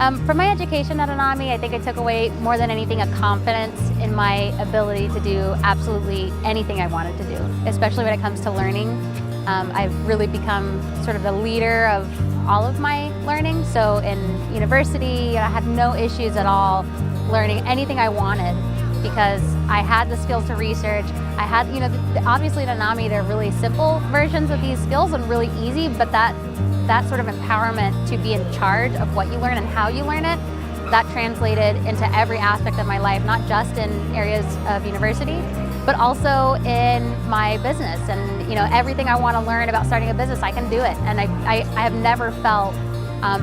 From my education at Anami, I think I took away more than anything a confidence in my ability to do absolutely anything I wanted to do, especially when it comes to learning. I've really become sort of the leader of all of my learning. So in university, I had no issues at all learning anything I wanted because I had the skills to research. I had, obviously at Anami, they're really simple versions of these skills and really easy, but that sort of empowerment to be in charge of what you learn and how you learn it, that translated into every aspect of my life, not just in areas of university, but also in my business. And everything I want to learn about starting a business, I can do it. And I have never felt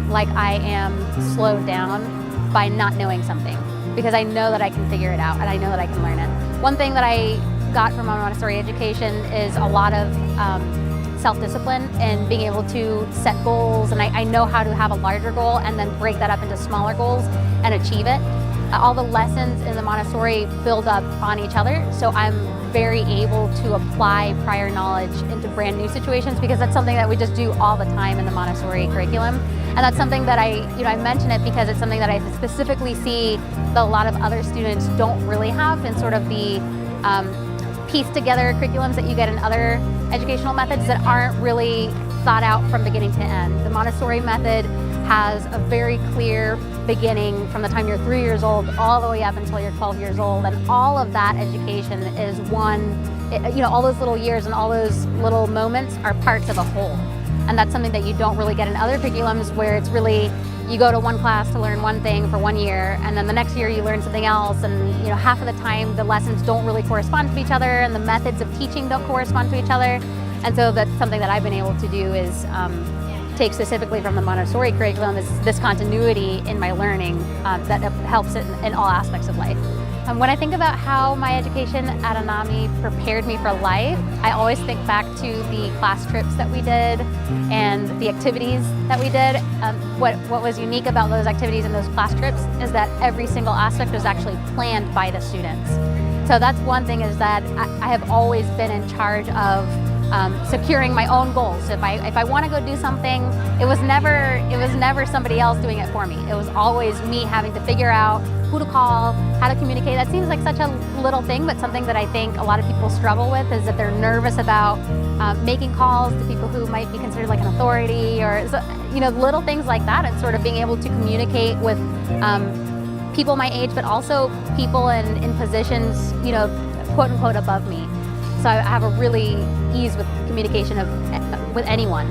like I am slowed down by not knowing something, because I know that I can figure it out and I know that I can learn it. One thing that I got from my Montessori education is a lot of self-discipline and being able to set goals, and I know how to have a larger goal and then break that up into smaller goals and achieve it. All the lessons in the Montessori build up on each other, so I'm very able to apply prior knowledge into brand new situations, because that's something that we just do all the time in the Montessori curriculum. And that's something that I mention it because it's something that I specifically see that a lot of other students don't really have in sort of the pieced together curriculums that you get in other educational methods that aren't really thought out from beginning to end. The Montessori method has a very clear beginning from the time you're 3 years old all the way up until you're 12 years old, and all of that education is all those little years and all those little moments are parts of a whole. And that's something that you don't really get in other curriculums, where it's really, you go to one class to learn one thing for 1 year, and then the next year you learn something else, and half of the time the lessons don't really correspond to each other and the methods of teaching don't correspond to each other. And so that's something that I've been able to do is take specifically from the Montessori curriculum this continuity in my learning that helps it in all aspects of life. When I think about how my education at Anami prepared me for life, I always think back to the class trips that we did and the activities that we did. What was unique about those activities and those class trips is that every single aspect was actually planned by the students. So that's one thing, is that I have always been in charge of securing my own goals. So if I want to go do something, it was never somebody else doing it for me. It was always me having to figure out who to call, how to communicate. That seems like such a little thing, but something that I think a lot of people struggle with is that they're nervous about making calls to people who might be considered like an authority, or little things like that, and sort of being able to communicate with people my age, but also people in positions, quote unquote above me. So I have a really ease with communication with anyone.